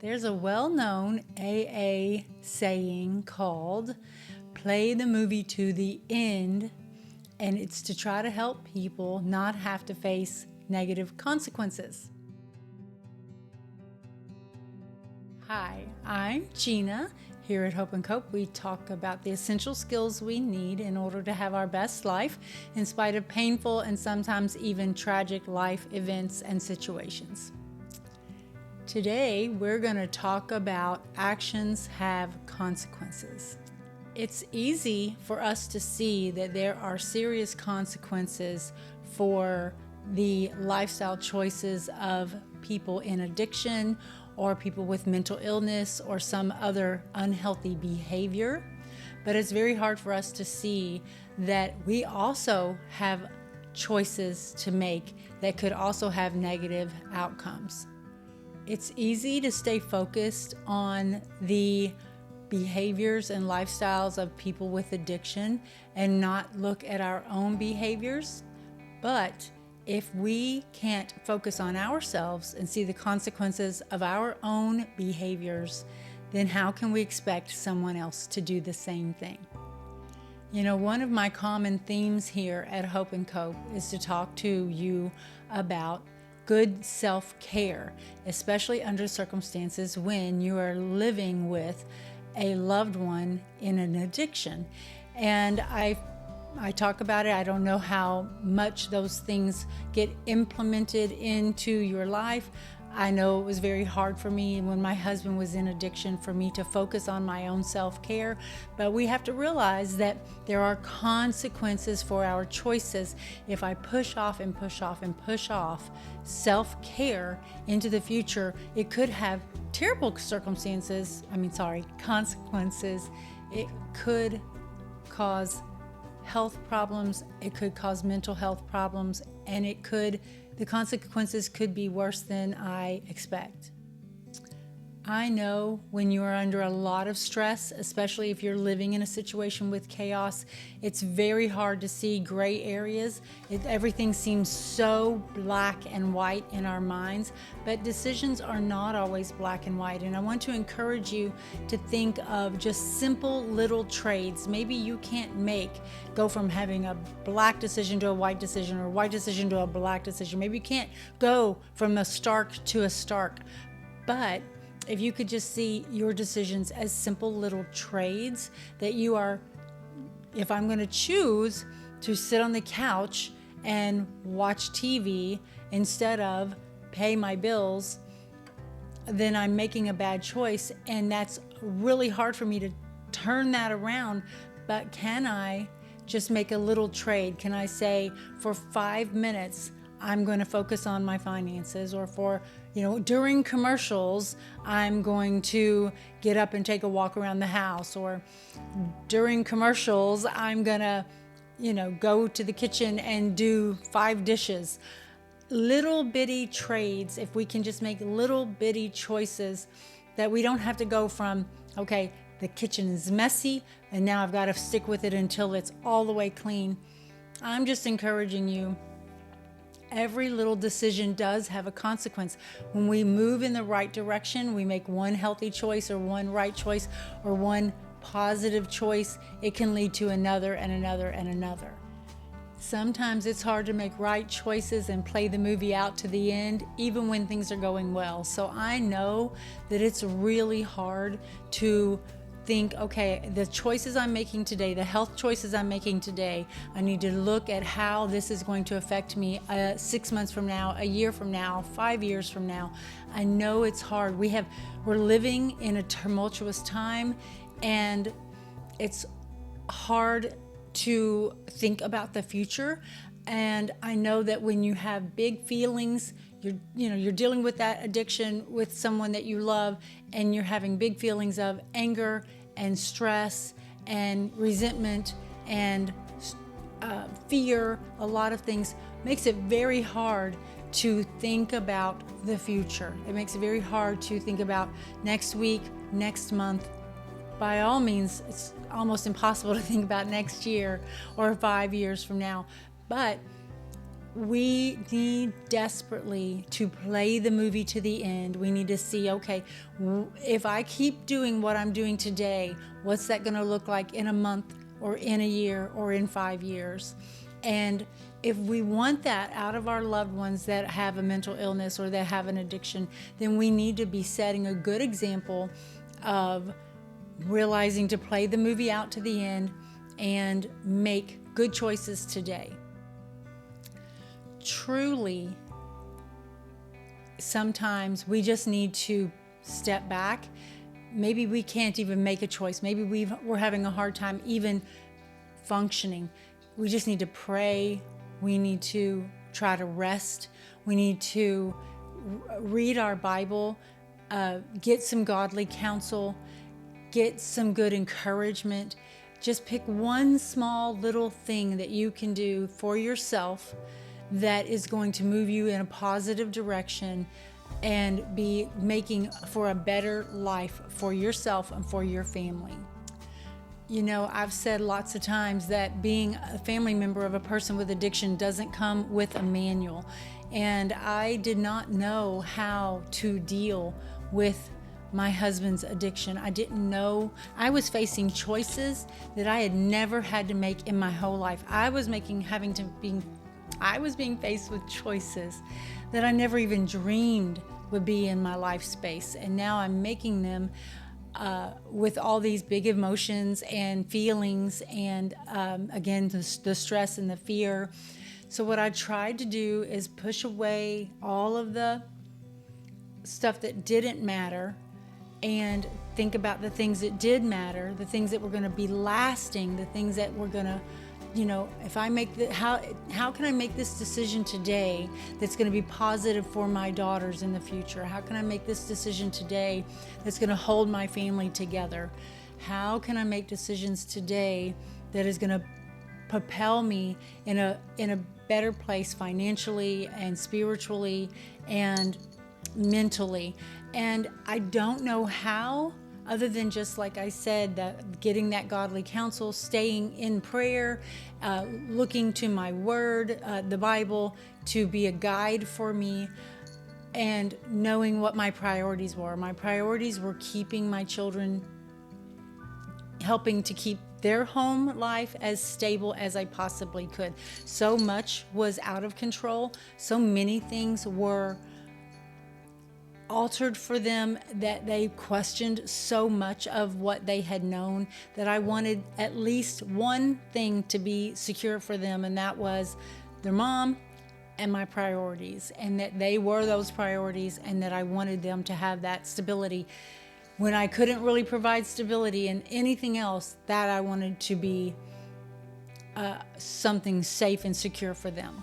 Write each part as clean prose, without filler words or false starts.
There's a well-known AA saying called play the movie to the end, and it's to try to help people not have to face negative consequences. Hi, I'm Gina. Here at Hope and Cope, we talk about the essential skills we need in order to have our best life in spite of painful and sometimes even tragic life events and situations. Today, we're going to talk about actions have consequences. It's easy for us to see that there are serious consequences for the lifestyle choices of people in addiction or people with mental illness or some other unhealthy behavior. But it's very hard for us to see that we also have choices to make that could also have negative outcomes. It's easy to stay focused on the behaviors and lifestyles of people with addiction and not look at our own behaviors. But if we can't focus on ourselves and see the consequences of our own behaviors, then how can we expect someone else to do the same thing? You know, one of my common themes here at Hope and Cope is to talk to you about good self-care, especially under circumstances when you are living with a loved one in an addiction. And I talk about it. I don't know how much those things get implemented into your life. I know it was very hard for me when my husband was in addiction for me to focus on my own self-care. But we have to realize that there are consequences for our choices. If I push off and push off and push off self-care into the future, it could have terrible consequences. It could cause health problems, it could cause mental health problems, and the consequences could be worse than I expect. I know when you are under a lot of stress, especially if you're living in a situation with chaos, it's very hard to see gray areas. Everything seems so black and white in our minds, but decisions are not always black and white. And I want to encourage you to think of just simple little trades. Maybe you can't go from having a black decision to a white decision or a white decision to a black decision. Maybe you can't go from a stark to a stark, but if you could just see your decisions as simple little trades that if I'm going to choose to sit on the couch and watch TV instead of pay my bills, then I'm making a bad choice. And that's really hard for me to turn that around. But can I just make a little trade? Can I say for 5 minutes, I'm going to focus on my finances, or during commercials, I'm going to get up and take a walk around the house, or during commercials, I'm going to, go to the kitchen and do 5 dishes. Little bitty trades, if we can just make little bitty choices that we don't have to go from, okay, the kitchen is messy and now I've got to stick with it until it's all the way clean. I'm just encouraging you. Every little decision does have a consequence. When we move in the right direction, we make one healthy choice or one right choice or one positive choice, it can lead to another and another and another. Sometimes it's hard to make right choices and play the movie out to the end, even when things are going well. So I know that it's really hard to think, okay, the choices I'm making today, the health choices I'm making today, I need to look at how this is going to affect me 6 months from now, a year from now, 5 years from now. I know it's hard. We're living in a tumultuous time, and it's hard to think about the future. And I know that when you have big feelings, you're dealing with that addiction with someone that you love, and you're having big feelings of anger and stress and resentment and fear. A lot of things makes it very hard to think about the future. It makes it very hard to think about next week, next month. By all means, it's almost impossible to think about next year or 5 years from now. But we need desperately to play the movie to the end. We need to see, okay, if I keep doing what I'm doing today, what's that going to look like in a month or in a year or in 5 years? And if we want that out of our loved ones that have a mental illness or that have an addiction, then we need to be setting a good example of realizing to play the movie out to the end and make good choices today. Truly, sometimes we just need to step back. Maybe we can't even make a choice. Maybe we're having a hard time even functioning. We just need to pray. We need to try to rest. We need to read our Bible, get some godly counsel, get some good encouragement. Just pick one small little thing that you can do for yourself that is going to move you in a positive direction and be making for a better life for yourself and for your family. You know, I've said lots of times that being a family member of a person with addiction doesn't come with a manual. And I did not know how to deal with my husband's addiction. I didn't know. I was facing choices that I had never had to make in my whole life. I was being faced with choices that I never even dreamed would be in my life space. And now I'm making them with all these big emotions and feelings and again, the stress and the fear. So what I tried to do is push away all of the stuff that didn't matter and think about the things that did matter, the things that were going to be lasting, the things that were going to, you know, if I make how can I make this decision today that's going to be positive for my daughters in the future? How can I make this decision today that's going to hold my family together? How can I make decisions today that is going to propel me in a better place financially and spiritually and mentally? And I don't know how, other than just like I said, that getting that godly counsel, staying in prayer, looking to my word, the Bible, to be a guide for me, and knowing what my priorities were. My priorities were keeping my children, helping to keep their home life as stable as I possibly could. So much was out of control. So many things were altered for them that they questioned so much of what they had known, that I wanted at least one thing to be secure for them, and that was their mom and my priorities, and that they were those priorities, and that I wanted them to have that stability. When I couldn't really provide stability in anything else, that I wanted to be something safe and secure for them.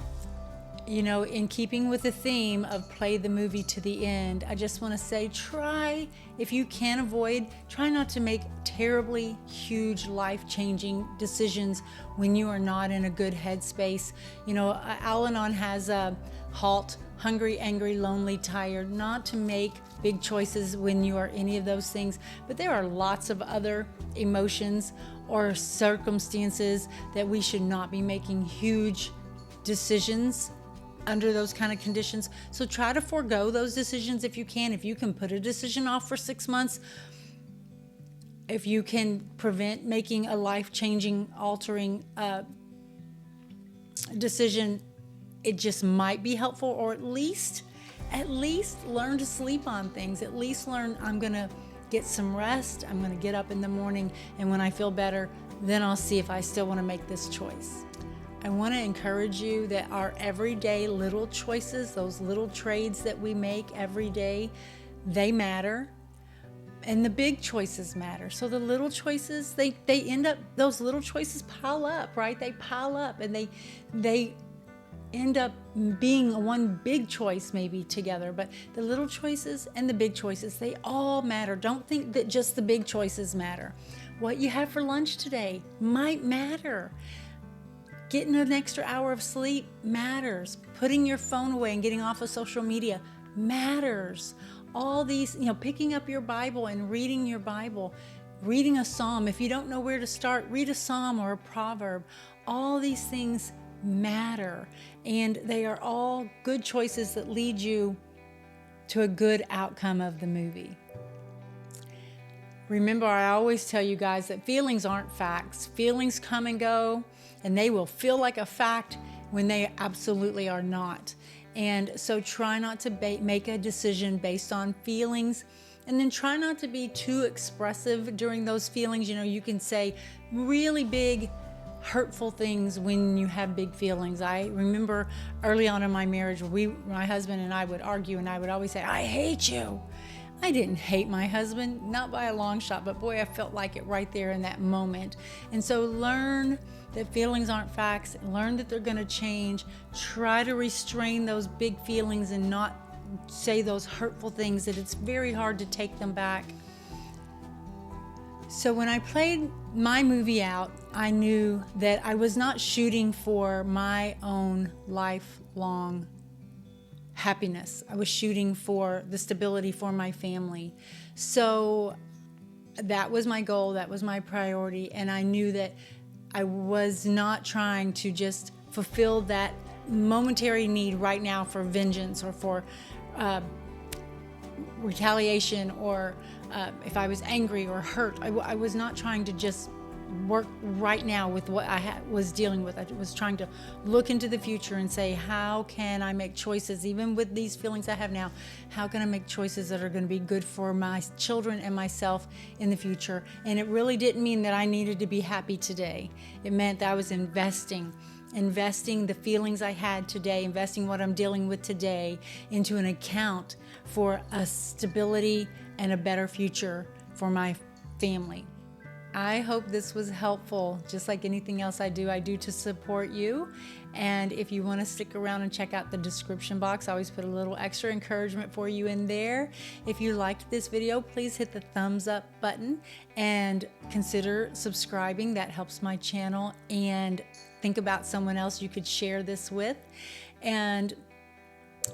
You know, in keeping with the theme of play the movie to the end, I just want to say, try, if you can avoid, try not to make terribly huge life-changing decisions when you are not in a good headspace. You know, Al-Anon has a HALT, hungry, angry, lonely, tired, not to make big choices when you are any of those things. But there are lots of other emotions or circumstances that we should not be making huge decisions under those kind of conditions. So try to forego those decisions if you can. If you can put a decision off for 6 months, if you can prevent making a life-changing, altering decision, it just might be helpful. Or at least learn to sleep on things. At least learn, I'm going to get some rest. I'm going to get up in the morning, and when I feel better, then I'll see if I still want to make this choice. I want to encourage you that our everyday little choices, those little trades that we make every day, they matter. And the big choices matter. So the little choices, they end up, those little choices pile up, right? They pile up, and they end up being one big choice maybe together. But the little choices and the big choices, they all matter. Don't think that just the big choices matter. What you have for lunch today might matter. Getting an extra hour of sleep matters. Putting your phone away and getting off of social media matters. All these, you know, picking up your Bible and reading your Bible, reading a psalm. If you don't know where to start, read a psalm or a proverb. All these things matter, and they are all good choices that lead you to a good outcome of the movie. Remember, I always tell you guys that feelings aren't facts. Feelings come and go, and they will feel like a fact when they absolutely are not. And so try not to make a decision based on feelings, and then try not to be too expressive during those feelings. You know, you can say really big, hurtful things when you have big feelings. I remember early on in my marriage, my husband and I would argue, and I would always say, "I hate you." I didn't hate my husband, not by a long shot, but boy, I felt like it right there in that moment. And so learn that feelings aren't facts. Learn that they're going to change. Try to restrain those big feelings and not say those hurtful things that it's very hard to take them back. So when I played my movie out, I knew that I was not shooting for my own lifelong happiness. I was shooting for the stability for my family. So that was my goal, that was my priority, and I knew that I was not trying to just fulfill that momentary need right now for vengeance or for retaliation, or if I was angry or hurt. I was not trying to just work right now with what I was dealing with. I was trying to look into the future and say, how can I make choices, even with these feelings I have now, how can I make choices that are going to be good for my children and myself in the future? And it really didn't mean that I needed to be happy today. It meant that I was investing the feelings I had today, investing what I'm dealing with today into an account for a stability and a better future for my family. I hope this was helpful. Just like anything else I do to support you. And if you want to stick around and check out the description box, I always put a little extra encouragement for you in there. If you liked this video, please hit the thumbs up button and consider subscribing. That helps my channel. And think about someone else you could share this with. And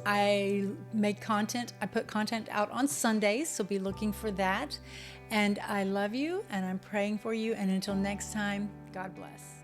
I put content out on Sundays, so be looking for that. And I love you, and I'm praying for you. And until next time, God bless.